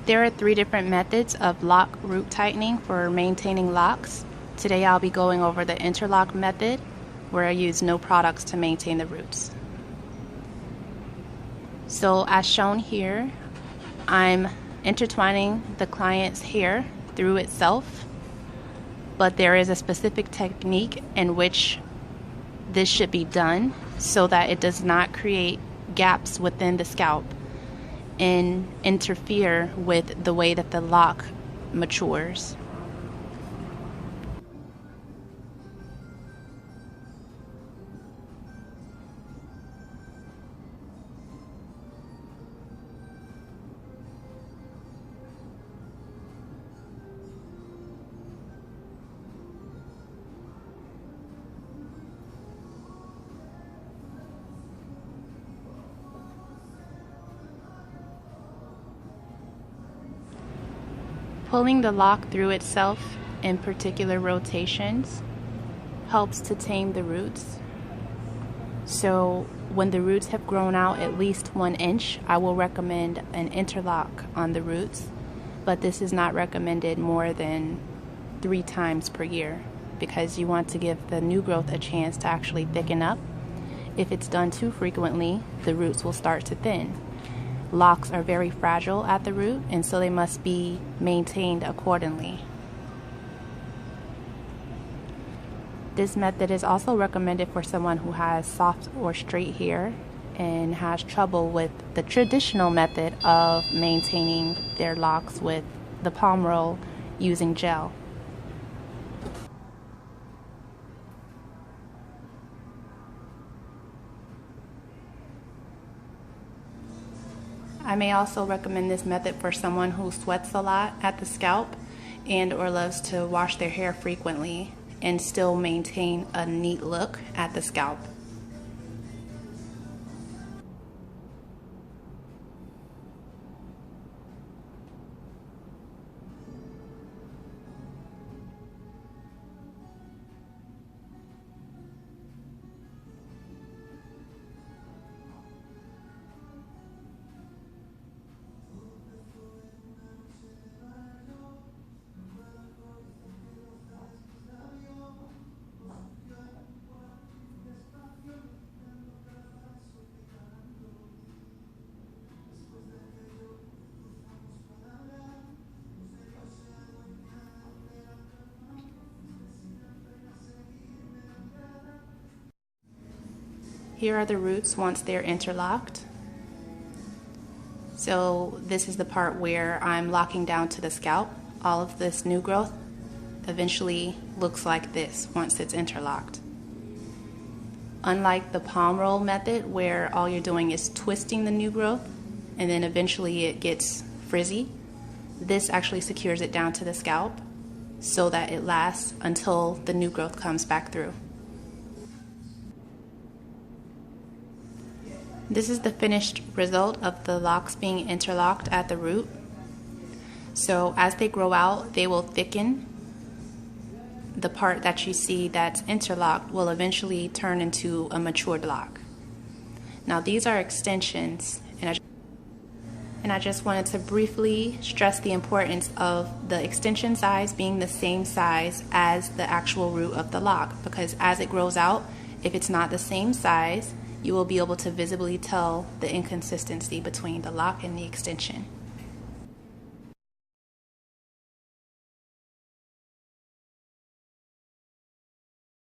There are 3 different methods of lock root tightening for maintaining locks. Today I'll be going over the interlock method, where I use no products to maintain the roots. So as shown here, I'm intertwining the client's hair through itself, but there is a specific technique in which this should be done so that it does not create gaps within the scalp and interfere with the way that the lock matures. Pulling the lock through itself in particular rotations helps to tame the roots. So when the roots have grown out at least 1 inch, I will recommend an interlock on the roots, but this is not recommended more than 3 times per year because you want to give the new growth a chance to actually thicken up. If it's done too frequently, the roots will start to thin. Locks are very fragile at the root, and so they must be maintained accordingly. This method is also recommended for someone who has soft or straight hair and has trouble with the traditional method of maintaining their locks with the palm roll using gel. I may also recommend this method for someone who sweats a lot at the scalp and or loves to wash their hair frequently and still maintain a neat look at the scalp. Here are the roots once they're interlocked. So this is the part where I'm locking down to the scalp. All of this new growth eventually looks like this once it's interlocked. Unlike the palm roll method where all you're doing is twisting the new growth and then eventually it gets frizzy, this actually secures it down to the scalp so that it lasts until the new growth comes back through. This is the finished result of the locks being interlocked at the root. So as they grow out, they will thicken. The part that you see that's interlocked will eventually turn into a matured lock. Now these are extensions, and I just wanted to briefly stress the importance of the extension size being the same size as the actual root of the lock, because as it grows out, if it's not the same size, you will be able to visibly tell the inconsistency between the lock and the extension.